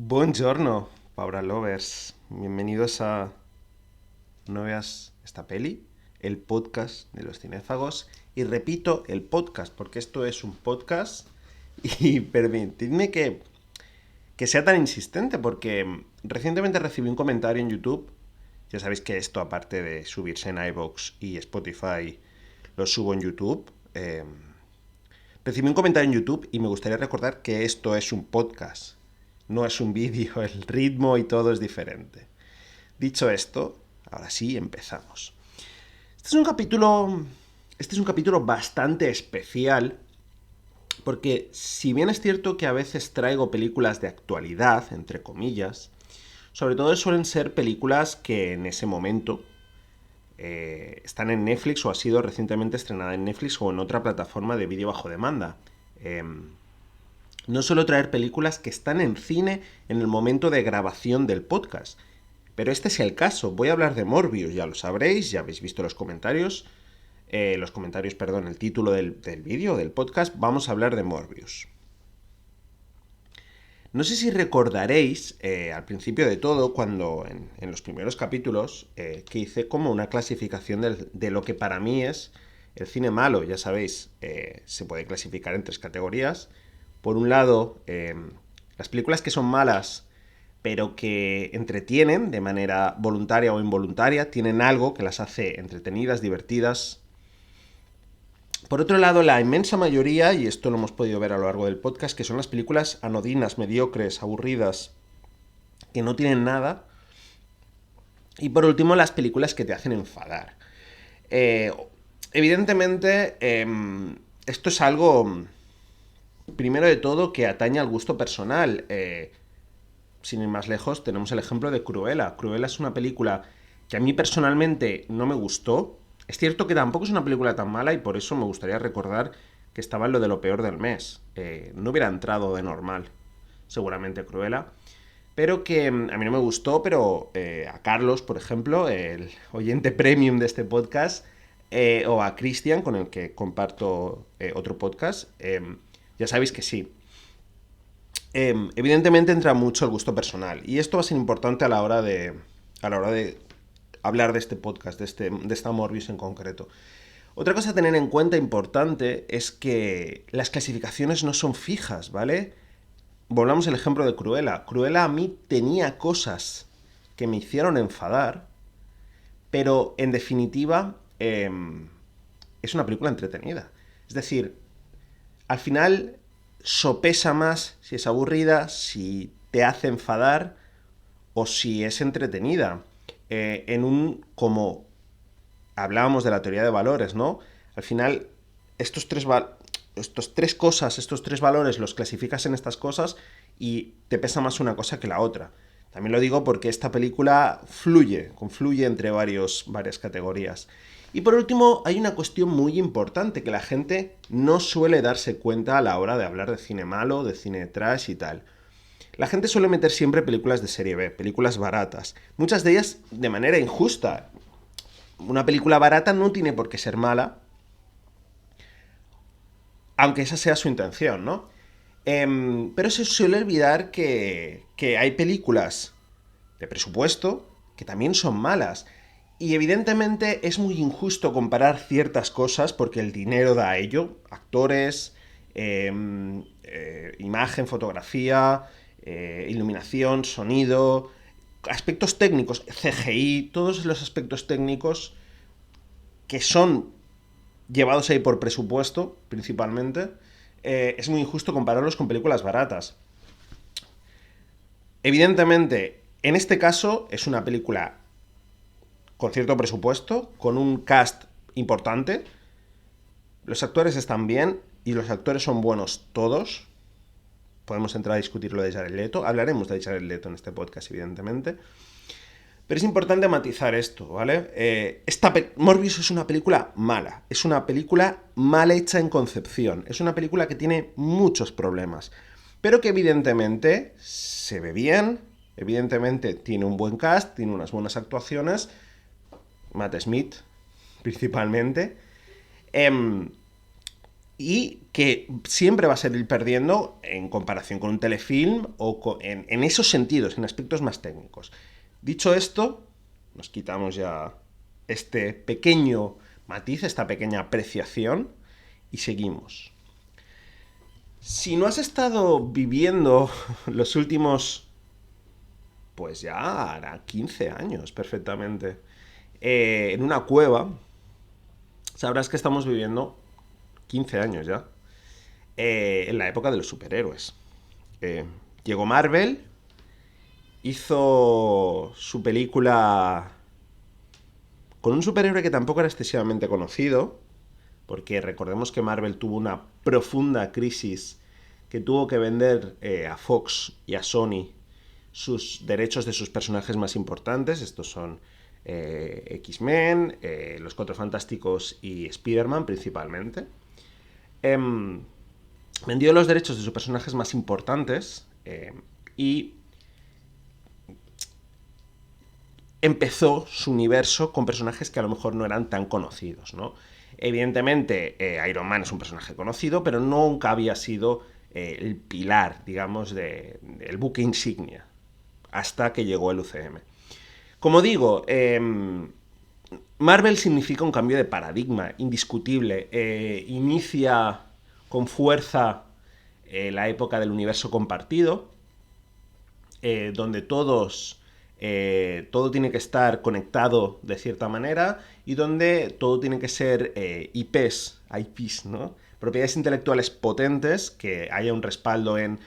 Buongiorno, Paula Lovers. Bienvenidos a ¿No veas esta peli? El podcast de los cinéfagos. Y repito, el podcast, porque esto es un podcast. Y permitidme que sea tan insistente, porque recientemente recibí un comentario en YouTube. Ya sabéis que esto, aparte de subirse en iVoox y Spotify, lo subo en YouTube. Recibí un comentario en YouTube y me gustaría recordar que esto es un podcast. No es un vídeo, el ritmo y todo es diferente. Dicho esto, ahora sí empezamos. Este es un capítulo. Este es un capítulo bastante especial. Porque si bien es cierto que a veces traigo películas de actualidad, entre comillas, sobre todo suelen ser películas que en ese momento están en Netflix o ha sido recientemente estrenada en Netflix o en otra plataforma de vídeo bajo demanda. No suelo traer películas que están en cine en el momento de grabación del podcast. Pero este es el caso. Voy a hablar de Morbius, ya lo sabréis, ya habéis visto el título del vídeo, del podcast. Vamos a hablar de Morbius. No sé si recordaréis, al principio de todo, cuando en los primeros capítulos, que hice como una clasificación de lo que para mí es el cine malo. Ya sabéis, se puede clasificar en tres categorías. Por un lado, las películas que son malas, pero que entretienen de manera voluntaria o involuntaria, tienen algo que las hace entretenidas, divertidas. Por otro lado, la inmensa mayoría, y esto lo hemos podido ver a lo largo del podcast, que son las películas anodinas, mediocres, aburridas, que no tienen nada. Y por último, las películas que te hacen enfadar. Eh, Evidentemente, esto es algo, primero de todo, que atañe al gusto personal. Sin ir más lejos, tenemos el ejemplo de Cruella. Cruella es una película que a mí personalmente no me gustó. Es cierto que tampoco es una película tan mala y por eso me gustaría recordar que estaba en lo de lo peor del mes. No hubiera entrado de normal, seguramente, Cruella. Pero que a mí no me gustó, pero a Carlos, por ejemplo, el oyente premium de este podcast, o a Cristian, con el que comparto otro podcast, ya sabéis que sí. Evidentemente entra mucho el gusto personal y esto va a ser importante a la hora de hablar de este podcast, de esta Morbius en concreto. Otra cosa a tener en cuenta importante es que las clasificaciones no son fijas, ¿vale? Volvamos al ejemplo de Cruella. Cruella a mí tenía cosas que me hicieron enfadar, pero en definitiva es una película entretenida. Es decir, al final sopesa más si es aburrida, si te hace enfadar o si es entretenida. Como hablábamos de la teoría de valores, ¿no? Al final, estos tres valores los clasificas en estas cosas y te pesa más una cosa que la otra. También lo digo porque esta película confluye entre varias categorías. Y por último, hay una cuestión muy importante que la gente no suele darse cuenta a la hora de hablar de cine malo, de cine trash y tal. La gente suele meter siempre películas de serie B, películas baratas. Muchas de ellas de manera injusta. Una película barata no tiene por qué ser mala, aunque esa sea su intención, ¿no? Pero se suele olvidar que hay películas de presupuesto que también son malas. Y evidentemente es muy injusto comparar ciertas cosas porque el dinero da a ello. Actores, imagen, fotografía, iluminación, sonido, aspectos técnicos, CGI, todos los aspectos técnicos que son llevados ahí por presupuesto, principalmente, es muy injusto compararlos con películas baratas. Evidentemente, en este caso es una película con cierto presupuesto, con un cast importante. Los actores están bien y los actores son buenos todos. Podemos entrar a discutir lo de Jared Leto. Hablaremos de Jared Leto en este podcast, evidentemente. Pero es importante matizar esto, ¿vale? Morbius es una película mala. Es una película mal hecha en concepción. Es una película que tiene muchos problemas. Pero que evidentemente se ve bien. Evidentemente tiene un buen cast, tiene unas buenas actuaciones. Matt Smith, principalmente. y que siempre va a salir perdiendo en comparación con un telefilm o en esos sentidos, en aspectos más técnicos. Dicho esto, nos quitamos ya este pequeño matiz, esta pequeña apreciación y seguimos. Si no has estado viviendo los últimos, pues ya hará 15 años perfectamente, en una cueva, sabrás que estamos viviendo 15 años ya, en la época de los superhéroes. Eh, Llegó Marvel, hizo su película con un superhéroe que tampoco era excesivamente conocido, porque recordemos que Marvel tuvo una profunda crisis que tuvo que vender a Fox y a Sony sus derechos de sus personajes más importantes. Estos son X-Men, Los Cuatro Fantásticos y Spider-Man principalmente. Vendió los derechos de sus personajes más importantes y empezó su universo con personajes que a lo mejor no eran tan conocidos, ¿no? Evidentemente, Iron Man es un personaje conocido, pero nunca había sido el pilar, digamos, del buque insignia, hasta que llegó el UCM. Como digo, Marvel significa un cambio de paradigma indiscutible. Inicia con fuerza la época del universo compartido, donde todo tiene que estar conectado de cierta manera y donde todo tiene que ser IPs, ¿no? Propiedades intelectuales potentes, que haya un respaldo en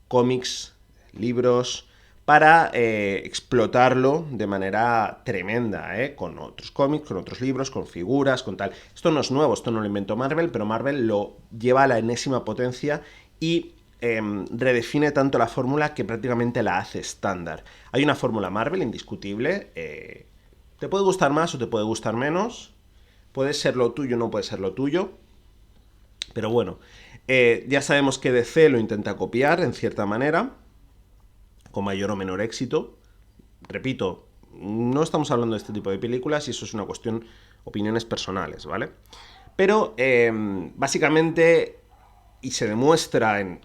cómics, libros, para explotarlo de manera tremenda, con otros cómics, con otros libros, con figuras, con tal. Esto no es nuevo, esto no lo inventó Marvel, pero Marvel lo lleva a la enésima potencia y redefine tanto la fórmula que prácticamente la hace estándar. Hay una fórmula Marvel indiscutible, te puede gustar más o te puede gustar menos, puede ser lo tuyo o no puede ser lo tuyo, pero bueno, ya sabemos que DC lo intenta copiar en cierta manera, con mayor o menor éxito. Repito, no estamos hablando de este tipo de películas y eso es una cuestión, opiniones personales, ¿vale? Pero básicamente, y se demuestra en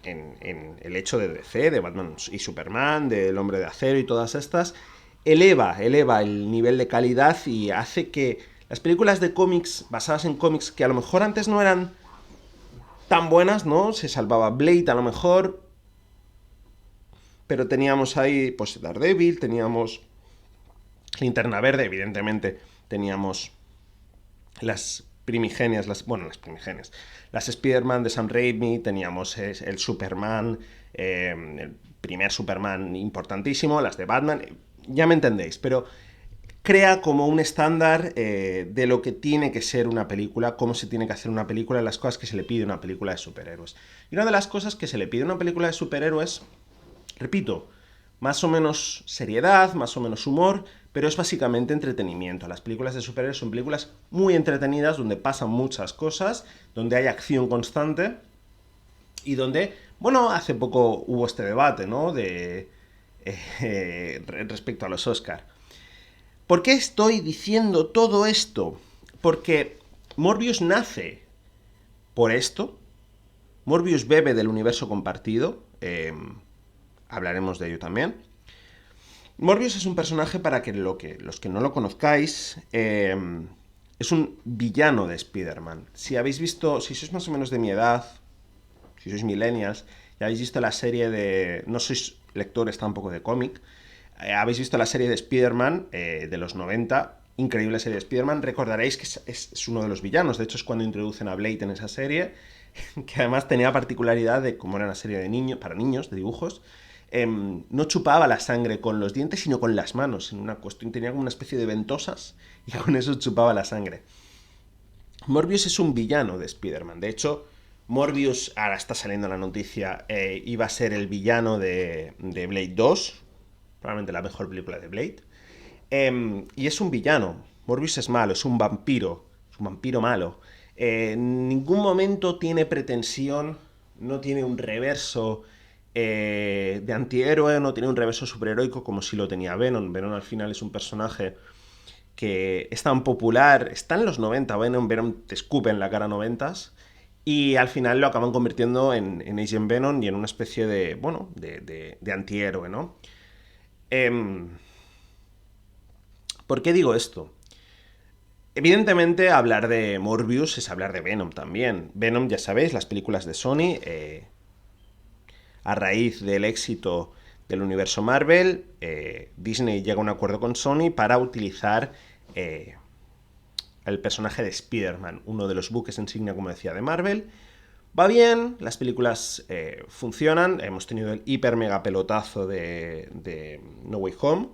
el hecho de DC, de Batman y Superman, del Hombre de Acero y todas estas, eleva el nivel de calidad y hace que las películas de cómics, basadas en cómics que a lo mejor antes no eran tan buenas, ¿no? Se salvaba Blade a lo mejor, pero teníamos ahí, pues, Daredevil, teníamos Linterna Verde, evidentemente, teníamos las primigenias, las primigenias, las Spider-Man de Sam Raimi, teníamos el Superman, el primer Superman importantísimo, las de Batman, ya me entendéis, pero crea como un estándar de lo que tiene que ser una película, cómo se tiene que hacer una película, las cosas que se le pide a una película de superhéroes. Y una de las cosas que se le pide a una película de superhéroes, repito, más o menos seriedad, más o menos humor, pero es básicamente entretenimiento. Las películas de superhéroes son películas muy entretenidas, donde pasan muchas cosas, donde hay acción constante y donde, bueno, hace poco hubo este debate, ¿no? Respecto a los Oscar. ¿Por qué estoy diciendo todo esto? Porque Morbius nace por esto. Morbius bebe del universo compartido. Hablaremos de ello también. Morbius es un personaje, para que los que no lo conozcáis, es un villano de Spider-Man. Si habéis visto, si sois más o menos de mi edad, si sois millennials, ya habéis visto la serie de... No sois lectores tampoco de cómic, habéis visto la serie de Spider-Man de los 90, increíble serie de Spider-Man, recordaréis que es uno de los villanos, de hecho es cuando introducen a Blade en esa serie, que además tenía particularidad de, como era una serie de niños, para niños, de dibujos, no chupaba la sangre con los dientes, sino con las manos, en una cuestión, tenía como una especie de ventosas y con eso chupaba la sangre. Morbius es un villano de Spider-Man, de hecho... Morbius, ahora está saliendo la noticia, iba a ser el villano de Blade 2, probablemente la mejor película de Blade. Y es un villano. Morbius es malo, es un vampiro malo. En ningún momento tiene pretensión, no tiene un reverso de antihéroe, no tiene un reverso superheroico como si lo tenía Venom. Venom al final es un personaje que es tan popular, está en los 90, Venom te escupe en la cara 90s, Y al final lo acaban convirtiendo en Agent Venom y en una especie de, bueno, de antihéroe, ¿no? Em, ¿Por qué digo esto? Evidentemente, hablar de Morbius es hablar de Venom también. Venom, ya sabéis, las películas de Sony, a raíz del éxito del universo Marvel, Disney llega a un acuerdo con Sony para utilizar eh, el personaje de Spider-Man, uno de los buques insignia, como decía, de Marvel. Va bien, las películas funcionan, hemos tenido el hiper mega pelotazo de No Way Home.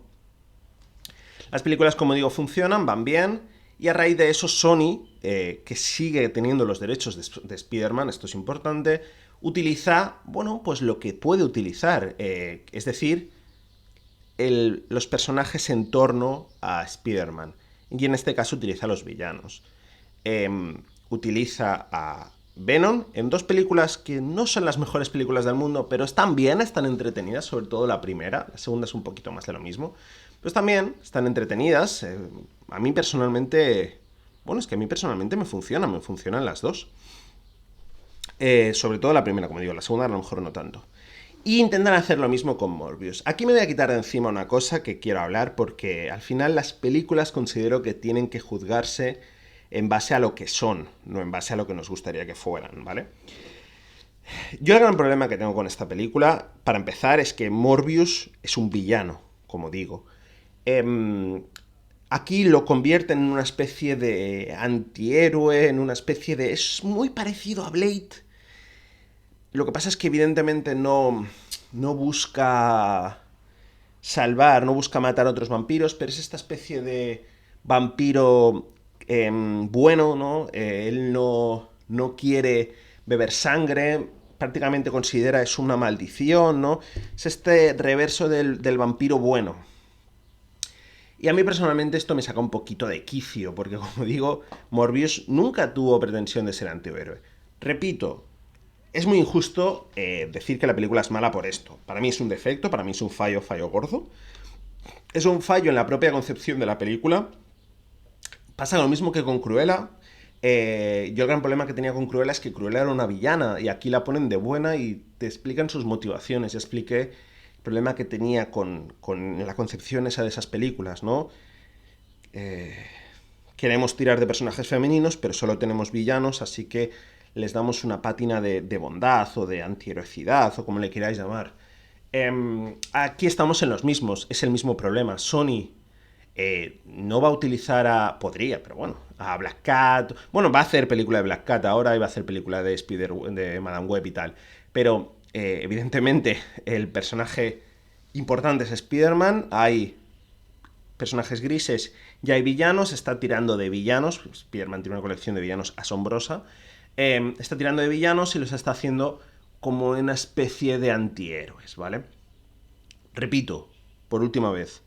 Las películas, como digo, funcionan, van bien, y a raíz de eso Sony, que sigue teniendo los derechos de Spider-Man, esto es importante, utiliza, bueno, pues lo que puede utilizar, es decir, los personajes en torno a Spider-Man. Y en este caso utiliza a los villanos. Utiliza a Venom en dos películas que no son las mejores películas del mundo, pero están bien, están entretenidas, sobre todo la primera. La segunda es un poquito más de lo mismo. Pero también están entretenidas. A mí personalmente... Bueno, es que a mí personalmente me funcionan las dos. Sobre todo la primera, como digo, la segunda a lo mejor no tanto. Y intentan hacer lo mismo con Morbius. Aquí me voy a quitar de encima una cosa que quiero hablar, porque al final las películas considero que tienen que juzgarse en base a lo que son, no en base a lo que nos gustaría que fueran, ¿vale? Yo el gran problema que tengo con esta película, para empezar, es que Morbius es un villano, como digo. Aquí lo convierten en una especie de antihéroe, en una especie de... Es muy parecido a Blade. Lo que pasa es que evidentemente no busca salvar, no busca matar a otros vampiros, pero es esta especie de vampiro bueno, ¿no? Él no quiere beber sangre, prácticamente considera es una maldición, ¿no? Es este reverso del vampiro bueno. Y a mí personalmente esto me saca un poquito de quicio, porque como digo, Morbius nunca tuvo pretensión de ser antihéroe. Repito, es muy injusto decir que la película es mala por esto. Para mí es un defecto, para mí es un fallo gordo. Es un fallo en la propia concepción de la película. Pasa lo mismo que con Cruella. Yo el gran problema que tenía con Cruella es que Cruella era una villana y aquí la ponen de buena y te explican sus motivaciones. Ya expliqué el problema que tenía con la concepción esa de esas películas, ¿no? Queremos tirar de personajes femeninos, pero solo tenemos villanos, así que les damos una pátina de bondad o de antiheroicidad o como le queráis llamar. Aquí estamos en los mismos, es el mismo problema. Sony no va a utilizar a... Podría, pero bueno, a Black Cat. Bueno, va a hacer película de Black Cat ahora y va a hacer película de Madame Web y tal. Pero evidentemente el personaje importante es Spider-Man. Hay personajes grises, ya hay villanos, está tirando de villanos. Spider-Man tiene una colección de villanos asombrosa. Está tirando de villanos y los está haciendo como una especie de antihéroes, ¿vale? Repito, por última vez,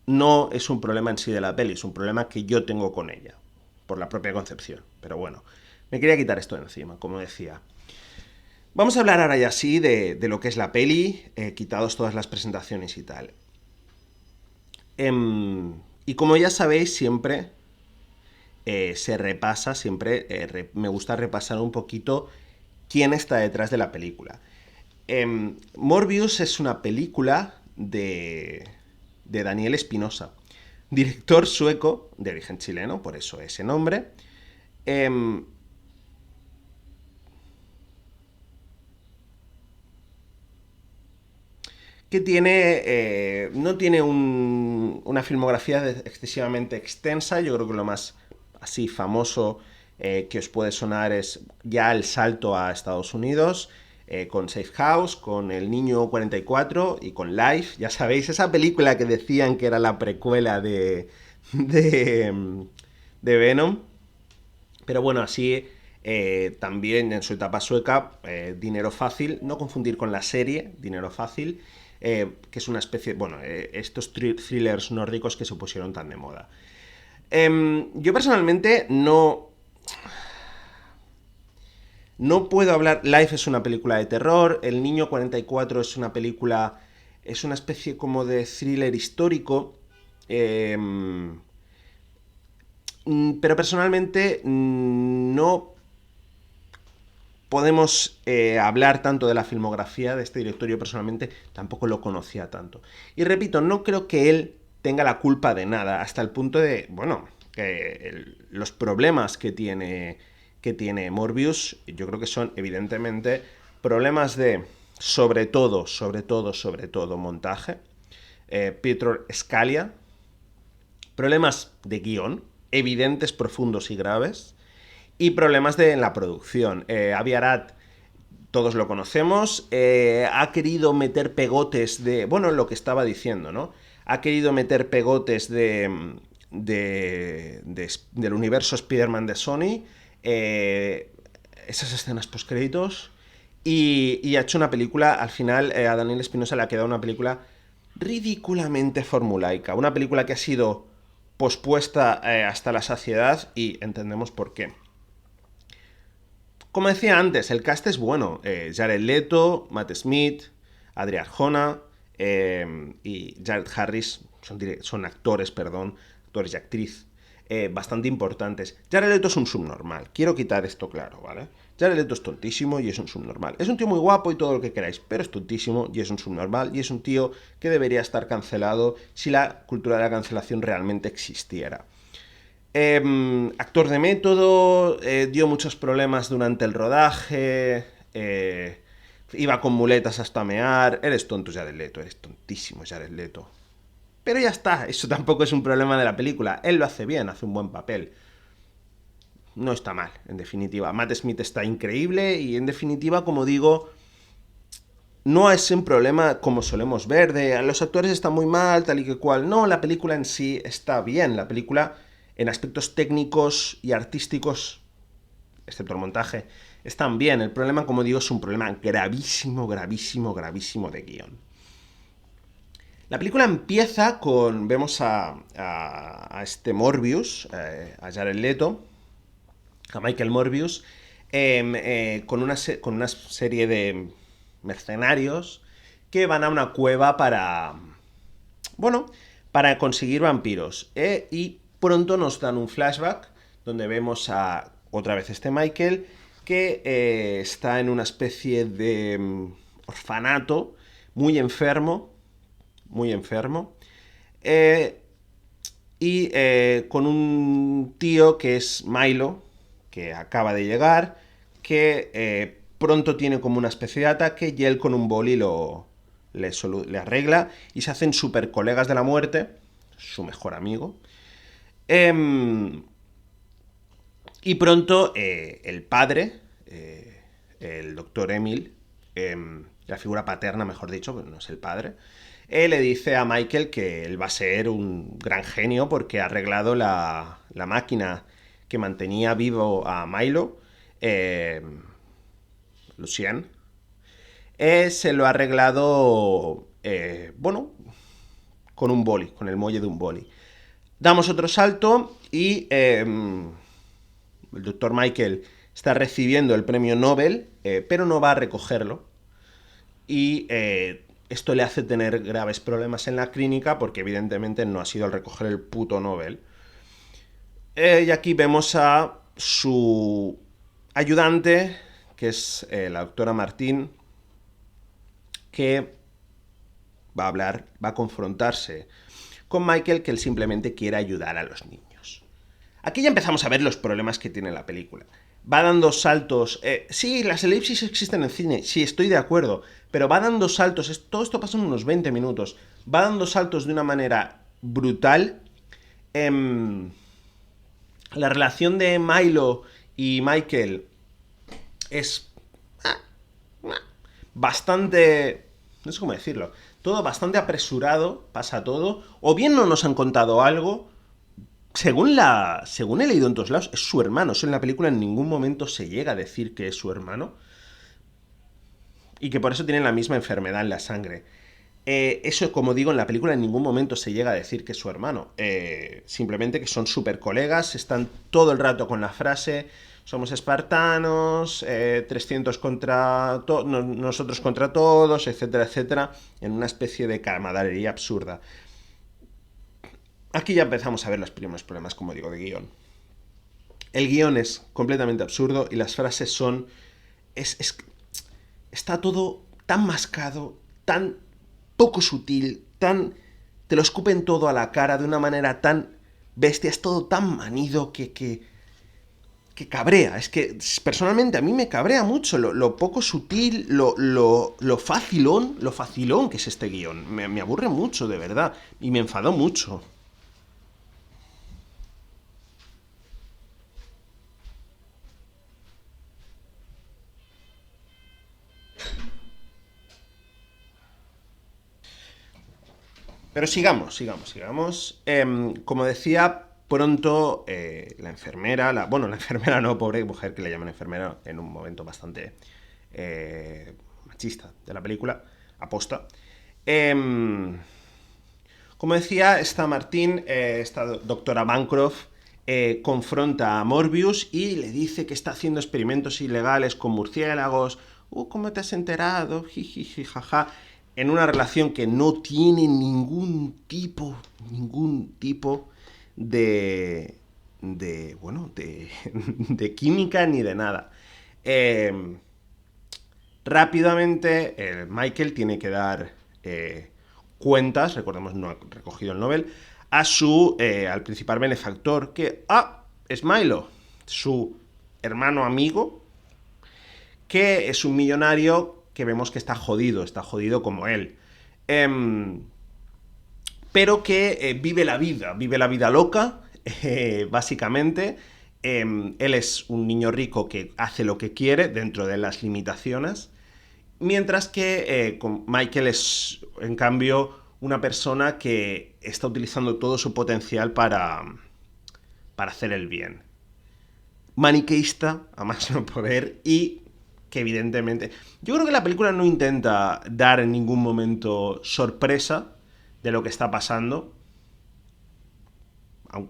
no es un problema en sí de la peli, es un problema que yo tengo con ella, por la propia concepción. Pero bueno, me quería quitar esto de encima, como decía. Vamos a hablar ahora ya sí de lo que es la peli, quitados todas las presentaciones y tal. Y como ya sabéis, siempre se repasa, siempre me gusta repasar un poquito quién está detrás de la película. Morbius es una película de Daniel Espinosa, director sueco de origen chileno, por eso ese nombre. Eh, que tiene no tiene una filmografía excesivamente extensa. Yo creo que lo más así famoso que os puede sonar es ya el salto a Estados Unidos, con Safe House, con El Niño 44 y con Life. Ya sabéis, esa película que decían que era la precuela de, de Venom. Pero bueno, así también en su etapa sueca, Dinero Fácil, no confundir con la serie Dinero Fácil, que es una especie, bueno, estos thrillers nórdicos que se pusieron tan de moda. Yo personalmente no puedo hablar. Life es una película de terror, El Niño 44 es una película, es una especie como de thriller histórico. Eh, pero personalmente no podemos hablar tanto de la filmografía de este director. Yo personalmente tampoco lo conocía tanto. Y repito, no creo que él tenga la culpa de nada, hasta el punto de, bueno, que los problemas que tiene Morbius, yo creo que son evidentemente problemas de, sobre todo, montaje. Pietro Scalia, problemas de guión, evidentes, profundos y graves, y problemas en la producción. Avi Arad, todos lo conocemos, ha querido meter pegotes de, bueno, lo que estaba diciendo, ¿no? Ha querido meter pegotes del universo Spider-Man de Sony, esas escenas postcréditos, y ha hecho una película, al final a Daniel Espinosa le ha quedado una película ridículamente formulaica, una película que ha sido pospuesta hasta la saciedad, y entendemos por qué. Como decía antes, el cast es bueno. Jared Leto, Matt Smith, Adri Arjona y Jared Harris son actores y actriz bastante importantes. Jared Leto es un subnormal. Quiero quitar esto claro, ¿vale? Jared Leto es tontísimo y es un subnormal. Es un tío muy guapo y todo lo que queráis, pero es tontísimo y es un subnormal y es un tío que debería estar cancelado si la cultura de la cancelación realmente existiera. Actor de método, dio muchos problemas durante el rodaje, iba con muletas hasta mear. Eres tonto, Jared Leto, eres tontísimo, Jared Leto. Pero ya está, eso tampoco es un problema de la película. Él lo hace bien, hace un buen papel. No está mal, en definitiva. Matt Smith está increíble y, en definitiva, como digo, no es un problema como solemos ver de los actores están muy mal, tal y que cual. No, la película en sí está bien. La película, en aspectos técnicos y artísticos, excepto el montaje, están bien. El problema, como digo, es un problema gravísimo de guión. La película empieza con... Vemos a este Morbius, a Jared Leto, a Michael Morbius, con una serie de mercenarios que van a una cueva para... Bueno, para conseguir vampiros. Y pronto nos dan un flashback donde vemos a otra vez este Michael que está en una especie de orfanato muy enfermo, y con un tío que es Milo, que acaba de llegar, que pronto tiene como una especie de ataque y él con un boli le arregla y se hacen super colegas de la muerte, su mejor amigo. Y pronto el padre, el doctor Emil, la figura paterna, mejor dicho, pero no es el padre, le dice a Michael que él va a ser un gran genio porque ha arreglado la máquina que mantenía vivo a Milo, Lucien. Se lo ha arreglado, bueno, con un boli, con el muelle de un boli. Damos otro salto y el doctor Michael está recibiendo el premio Nobel, pero no va a recogerlo. Y esto le hace tener graves problemas en la clínica porque evidentemente no ha sido al recoger el puto Nobel. Y aquí vemos a su ayudante, que es la doctora Martín, que va a confrontarse con Michael, que él simplemente quiere ayudar a los niños. Aquí ya empezamos a ver los problemas que tiene la película. Va dando saltos. Sí, las elipsis existen en cine, sí, estoy de acuerdo, pero va dando saltos. Todo esto pasa en unos 20 minutos. Va dando saltos de una manera brutal. La relación de Milo y Michael es bastante... no sé cómo decirlo. Todo bastante apresurado, pasa todo. O bien no nos han contado algo. Según he leído en todos lados, es su hermano. Eso en la película en ningún momento se llega a decir que es su hermano. Y que por eso tienen la misma enfermedad en la sangre. Eso, como digo, en la película en ningún momento se llega a decir que es su hermano. Simplemente que son súper colegas, están todo el rato con la frase: somos espartanos, 300 contra nosotros contra todos, etcétera, etcétera, en una especie de camaradería absurda. Aquí ya empezamos a ver los primeros problemas, como digo, de guión. El guión es completamente absurdo y las frases son está todo tan mascado, tan poco sutil, tan... Te lo escupen todo a la cara de una manera tan bestia, es todo tan manido que cabrea. Es que personalmente a mí me cabrea mucho lo poco sutil, lo facilón que es este guión. Me aburre mucho, de verdad, y me enfadó mucho. Pero sigamos. Como decía, pronto la enfermera, bueno, la enfermera no, pobre mujer que le llaman enfermera en un momento bastante machista de la película, aposta. Em, como decía, esta Martín, esta doctora Bancroft, confronta a Morbius y le dice que está haciendo experimentos ilegales con murciélagos. ¿Cómo te has enterado? Jiji, jaja. En una relación que no tiene ningún tipo de química ni de nada. Rápidamente, Michael tiene que dar cuentas, recordemos, no ha recogido el Nobel, al principal benefactor, que es Milo, su hermano amigo, que es un millonario que vemos que está jodido como él. Pero que vive la vida loca, básicamente. Él es un niño rico que hace lo que quiere dentro de las limitaciones, mientras que Michael es, en cambio, una persona que está utilizando todo su potencial para hacer el bien. Maniqueísta, a más no poder, y que evidentemente... Yo creo que la película no intenta dar en ningún momento sorpresa de lo que está pasando.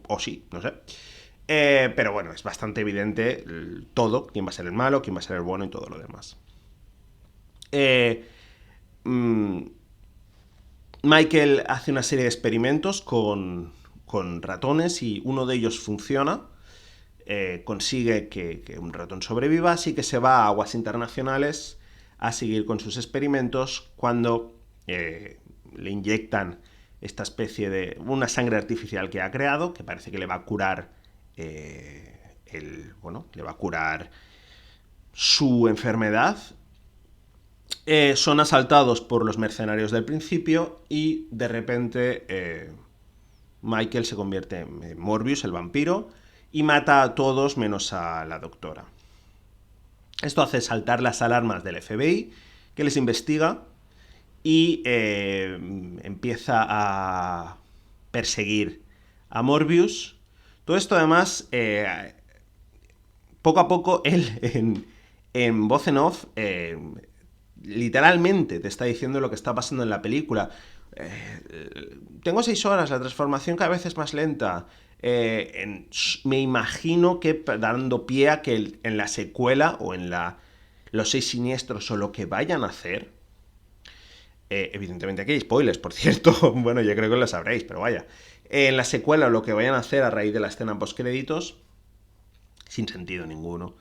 O sí, no sé. Pero bueno, es bastante evidente todo, quién va a ser el malo, quién va a ser el bueno y todo lo demás. Michael hace una serie de experimentos con ratones y uno de ellos funciona. Consigue que un ratón sobreviva, así que se va a aguas internacionales a seguir con sus experimentos cuando le inyectan esta especie de una sangre artificial que ha creado, que parece que le va a curar le va a curar su enfermedad. Son asaltados por los mercenarios del principio y de repente Michael se convierte en Morbius, el vampiro, y mata a todos menos a la doctora. Esto hace saltar las alarmas del FBI, que les investiga y empieza a perseguir a Morbius. Todo esto además, poco a poco, él en voz en off, literalmente te está diciendo lo que está pasando en la película. Tengo 6 horas, la transformación cada vez es más lenta. Me imagino que dando pie a que en la secuela o en los 6 siniestros o lo que vayan a hacer, evidentemente aquí hay spoilers, por cierto, bueno, yo creo que lo sabréis, pero vaya, en la secuela o lo que vayan a hacer a raíz de la escena postcréditos, sin sentido ninguno,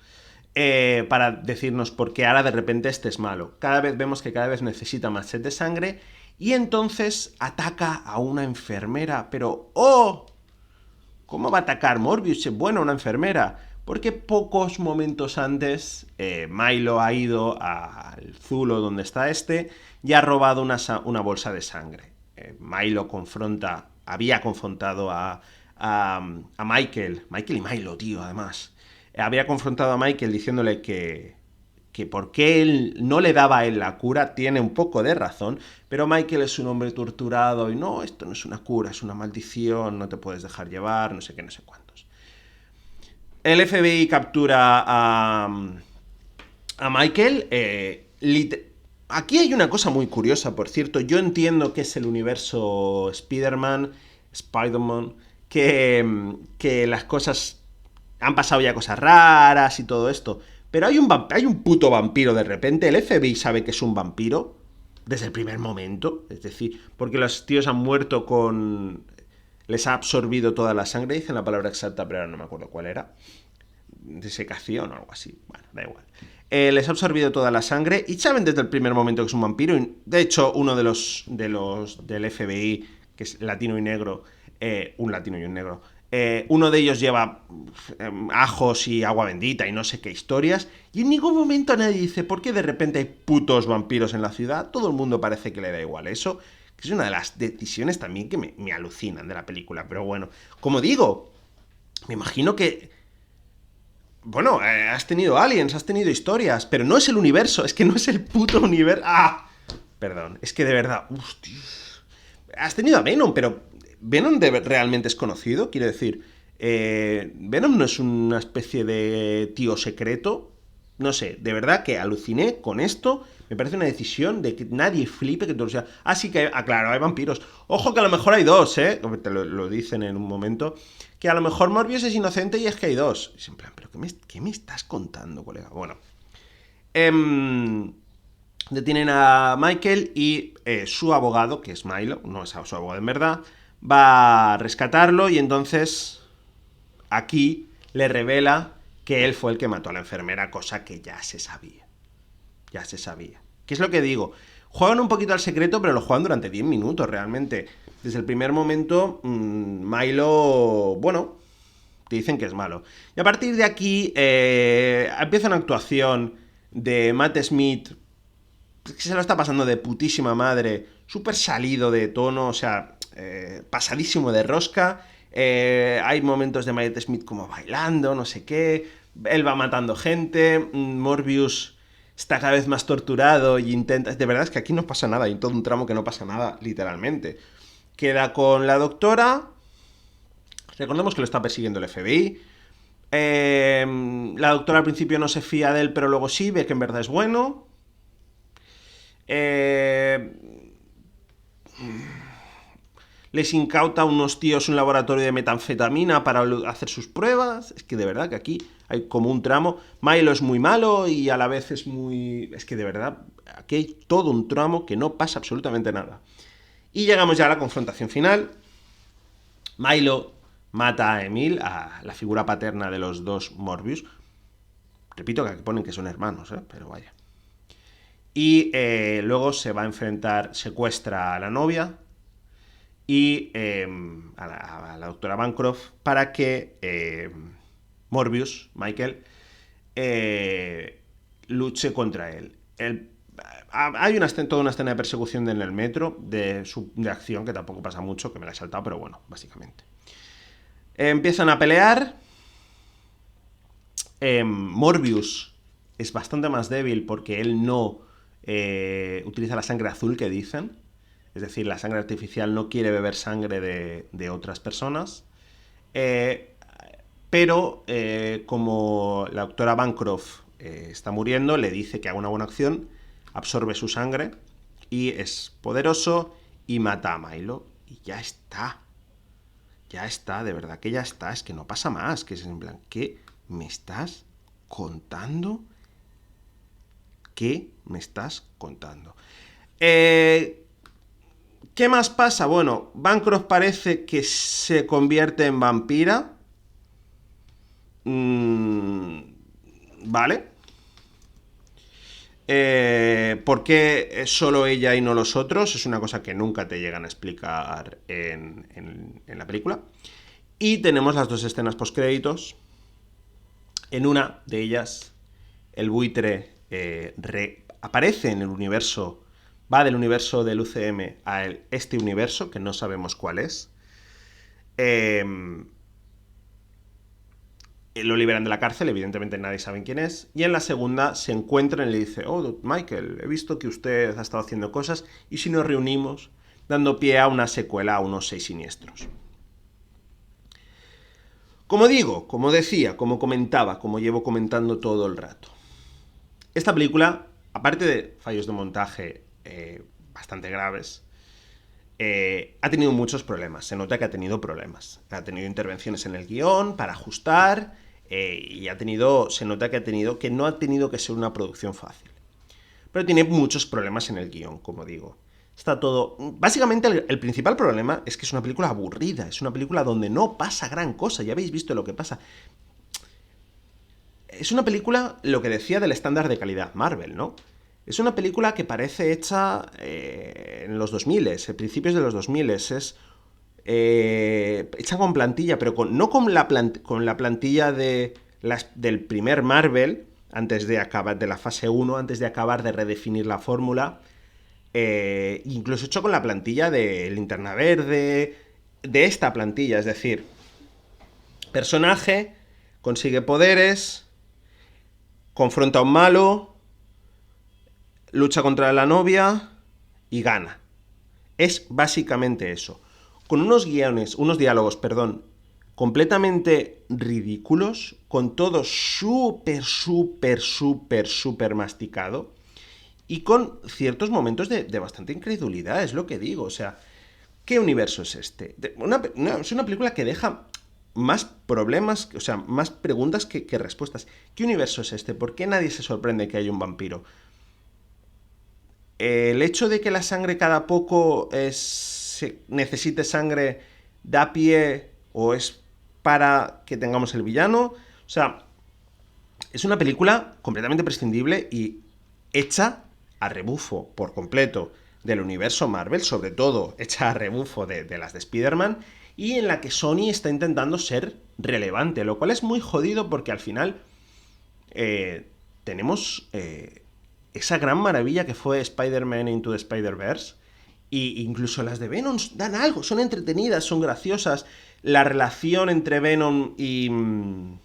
para decirnos por qué ahora de repente este es malo. Cada vez vemos que cada vez necesita más sed de sangre y entonces ataca a una enfermera, pero ¡oh! ¿Cómo va a atacar Morbius? Bueno, una enfermera. Porque pocos momentos antes Milo ha ido al Zulo donde está este y ha robado una bolsa de sangre. Milo había confrontado a Michael y Milo, tío, además. Había confrontado a Michael diciéndole que por qué él no le daba a él la cura, tiene un poco de razón, pero Michael es un hombre torturado y no, esto no es una cura, es una maldición, no te puedes dejar llevar, no sé qué, no sé cuántos. El FBI captura a Michael. Aquí hay una cosa muy curiosa, por cierto. Yo entiendo que es el universo Spider-Man, que las cosas... Han pasado ya cosas raras y todo esto. Pero hay un puto vampiro de repente. El FBI sabe que es un vampiro desde el primer momento. Es decir, porque los tíos han muerto con... Les ha absorbido toda la sangre. Dicen la palabra exacta, pero ahora no me acuerdo cuál era. Desecación o algo así. Bueno, da igual. les ha absorbido toda la sangre y saben desde el primer momento que es un vampiro. De hecho, uno de los del FBI, que es latino y negro, un latino y un negro, uno de ellos lleva ajos y agua bendita y no sé qué historias, y en ningún momento nadie dice ¿por qué de repente hay putos vampiros en la ciudad? Todo el mundo parece que le da igual eso, que es una de las decisiones también que me alucinan de la película. Pero bueno, como digo, me imagino que bueno, has tenido aliens, has tenido historias, pero no es el universo, es que no es el puto universo. ¡Ah! Perdón, es que de verdad. Hostia. Has tenido a Venom, pero ¿Venom realmente es conocido? Quiero decir, ¿Venom no es una especie de tío secreto? No sé, de verdad que aluciné con esto. Me parece una decisión de que nadie flipe, que todo sea. Ah, sí que, claro, hay vampiros. Ojo que a lo mejor hay dos, ¿eh? Te lo dicen en un momento. Que a lo mejor Morbius es inocente y es que hay dos. Es en plan, ¿pero qué me estás contando, colega? Bueno. Detienen a Michael y su abogado, que es Milo, no es su abogado en verdad, va a rescatarlo y entonces aquí le revela que él fue el que mató a la enfermera, cosa que ya se sabía. Ya se sabía. ¿Qué es lo que digo? Juegan un poquito al secreto, pero lo juegan durante 10 minutos realmente. Desde el primer momento, Milo, bueno, te dicen que es malo. Y a partir de aquí empieza una actuación de Matt Smith que se lo está pasando de putísima madre, súper salido de tono, o sea, pasadísimo de rosca. Hay momentos de Matt Smith como bailando, no sé qué. Él va matando gente. Morbius está cada vez más torturado y intenta... De verdad es que aquí no pasa nada, hay todo un tramo que no pasa nada, literalmente. Queda con la doctora. Recordemos que lo está persiguiendo el FBI. La doctora al principio no se fía de él, pero luego sí, ve que en verdad es bueno. Les incauta a unos tíos un laboratorio de metanfetamina para hacer sus pruebas. Es que de verdad que aquí hay como un tramo. Milo es muy malo y a la vez es muy... Es que de verdad, aquí hay todo un tramo que no pasa absolutamente nada. Y llegamos ya a la confrontación final. Milo mata a Emil, a la figura paterna de los dos Morbius. Repito que aquí ponen que son hermanos, pero vaya. Y luego se va a enfrentar, secuestra a la novia y a la doctora Bancroft para que Morbius, Michael, luche contra él. Hay toda una escena de persecución en el metro, de acción, que tampoco pasa mucho, que me la he saltado, pero bueno, básicamente. Empiezan a pelear. Morbius es bastante más débil porque él no utiliza la sangre azul que dicen. Es decir, la sangre artificial no quiere beber sangre de otras personas. Pero como la doctora Bancroft está muriendo, le dice que haga una buena acción, absorbe su sangre y es poderoso y mata a Milo. Y ya está. Ya está, de verdad que ya está. Es que no pasa más. Que es en plan, ¿qué me estás contando? ¿Qué me estás contando? ¿Qué más pasa? Bueno, Bancroft parece que se convierte en vampira. Vale. ¿Por qué solo ella y no los otros? Es una cosa que nunca te llegan a explicar en la película. Y tenemos las dos escenas postcréditos. En una de ellas, el buitre aparece en el universo, va del universo del UCM a este universo, que no sabemos cuál es. Lo liberan de la cárcel, evidentemente nadie sabe quién es. Y en la segunda se encuentran y le dice: oh, Michael, he visto que usted ha estado haciendo cosas, y si nos reunimos, dando pie a una secuela, a unos 6 siniestros. Como digo, como decía, como comentaba, como llevo comentando todo el rato, esta película, aparte de fallos de montaje bastante graves, ha tenido muchos problemas. Se nota que ha tenido problemas. Ha tenido intervenciones en el guión para ajustar y se nota que no ha tenido que ser una producción fácil. Pero tiene muchos problemas en el guión, como digo. Está todo... Básicamente el principal problema es que es una película aburrida. Es una película donde no pasa gran cosa. Ya habéis visto lo que pasa. es una película, lo que decía del estándar de calidad Marvel, ¿no? Es una película que parece hecha en los 2000, en principios de los 2000. Es hecha con plantilla, pero no con con la plantilla del primer Marvel, antes de acabar de la fase uno, antes de acabar de redefinir la fórmula. Incluso hecho con la plantilla de Linterna Verde, de esta plantilla, es decir, personaje, consigue poderes, confronta a un malo, lucha contra la novia y gana. Es básicamente eso. Con unos diálogos, perdón, completamente ridículos, con todo súper, súper, súper, súper masticado y con ciertos momentos de bastante incredulidad, es lo que digo. O sea, ¿qué universo es este? Es una película que deja más problemas, o sea, más preguntas que respuestas. ¿Qué universo es este? ¿Por qué nadie se sorprende que haya un vampiro? El hecho de que la sangre cada poco necesite sangre da pie o es para que tengamos el villano. O sea, es una película completamente prescindible y hecha a rebufo por completo del universo Marvel, sobre todo hecha a rebufo de las de Spider-Man, y en la que Sony está intentando ser relevante, lo cual es muy jodido porque al final tenemos esa gran maravilla que fue Spider-Man Into the Spider-Verse, y incluso las de Venom dan algo, son entretenidas, son graciosas. La relación entre Venom y... no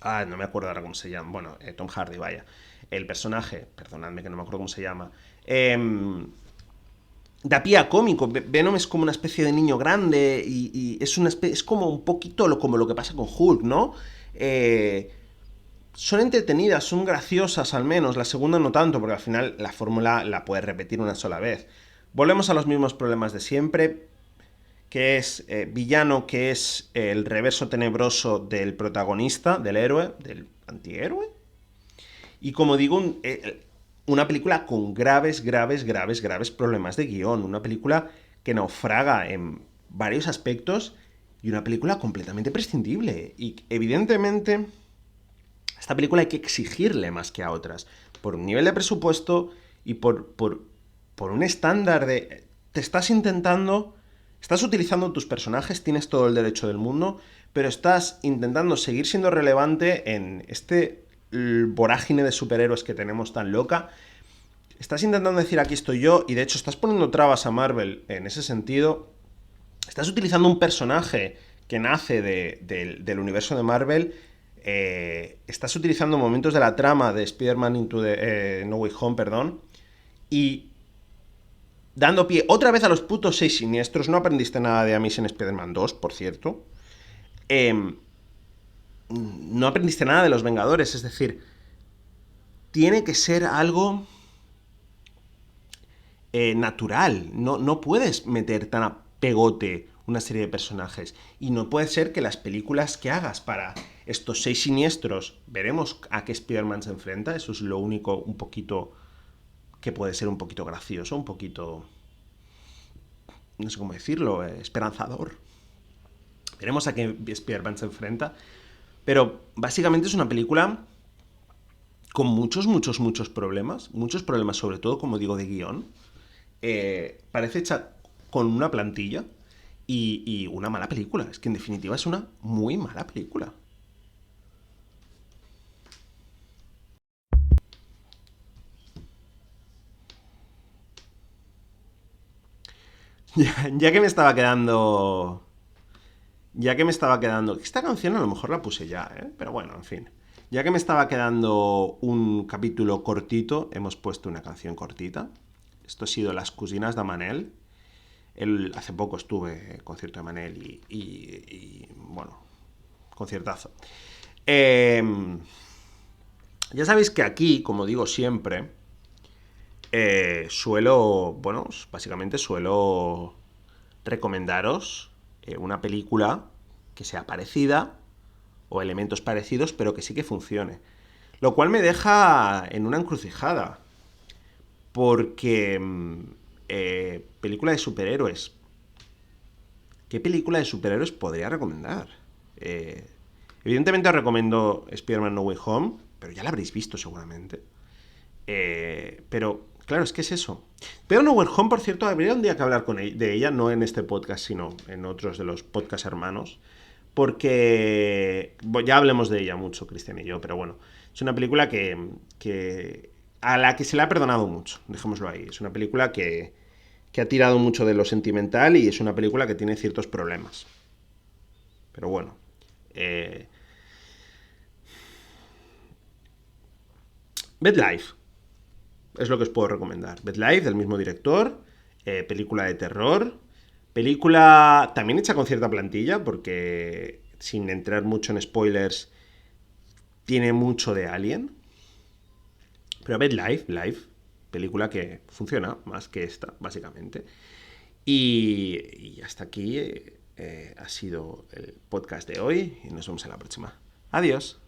me acuerdo ahora cómo se llama. Bueno, Tom Hardy, vaya. El personaje, perdonadme que no me acuerdo cómo se llama. Da pie a cómico. Venom es como una especie de niño grande y es como un poquito como lo que pasa con Hulk, ¿no? Son entretenidas, son graciosas al menos. La segunda no tanto, porque al final la fórmula la puedes repetir una sola vez. Volvemos a los mismos problemas de siempre, que es villano, que es el reverso tenebroso del protagonista, del héroe, del antihéroe. Y como digo, una película con graves, graves, graves, graves problemas de guión. Una película que naufraga en varios aspectos y una película completamente prescindible. Y evidentemente, a esta película hay que exigirle más que a otras. Por un nivel de presupuesto y por un estándar de... Te estás intentando... Estás utilizando tus personajes, tienes todo el derecho del mundo, pero estás intentando seguir siendo relevante en este vorágine de superhéroes que tenemos tan loca. Estás intentando decir aquí estoy yo, y de hecho estás poniendo trabas a Marvel en ese sentido. Estás utilizando un personaje que nace del universo de Marvel. Estás utilizando momentos de la trama de Spider-Man Into the No Way Home, perdón, y dando pie otra vez a los putos 6 siniestros. No aprendiste nada de Amazing Spider-Man 2, por cierto. No aprendiste nada de los Vengadores, es decir, tiene que ser algo natural. No puedes meter tan a pegote una serie de personajes. Y no puede ser que las películas que hagas para estos 6 siniestros, veremos a qué Spider-Man se enfrenta. Eso es lo único un poquito que puede ser un poquito gracioso, un poquito... no sé cómo decirlo, esperanzador. Veremos a qué Spider-Man se enfrenta. Pero básicamente es una película con muchos, muchos, muchos problemas. Muchos problemas, sobre todo, como digo, de guión. Parece hecha con una plantilla y una mala película. Es que en definitiva es una muy mala película. Ya que me estaba quedando... Ya que me estaba quedando... Esta canción a lo mejor la puse ya, ¿eh? Pero bueno, en fin. Ya que me estaba quedando un capítulo cortito, hemos puesto una canción cortita. Esto ha sido Las Cosinas de Manel. Hace poco estuve en concierto de Manel bueno, conciertazo. Ya sabéis que aquí, como digo siempre, bueno, básicamente suelo recomendaros una película que sea parecida o elementos parecidos, pero que sí que funcione. Lo cual me deja en una encrucijada, porque película de superhéroes. ¿Qué película de superhéroes podría recomendar? Evidentemente os recomiendo Spider-Man No Way Home, pero ya la habréis visto seguramente. Pero, claro, es que es eso. Pero No Way Home, por cierto, habría un día que hablar de ella, no en este podcast, sino en otros de los podcast hermanos. Porque ya hablemos de ella mucho, Cristian y yo, pero bueno, es una película que a la que se le ha perdonado mucho, dejémoslo ahí. Es una película que ha tirado mucho de lo sentimental y es una película que tiene ciertos problemas. Pero bueno. Bad Life es lo que os puedo recomendar. Bad Life, del mismo director, película de terror, película también hecha con cierta plantilla, porque sin entrar mucho en spoilers, tiene mucho de Alien. Pero Bad Life, película que funciona más que esta, básicamente. Y hasta aquí ha sido el podcast de hoy y nos vemos en la próxima. Adiós.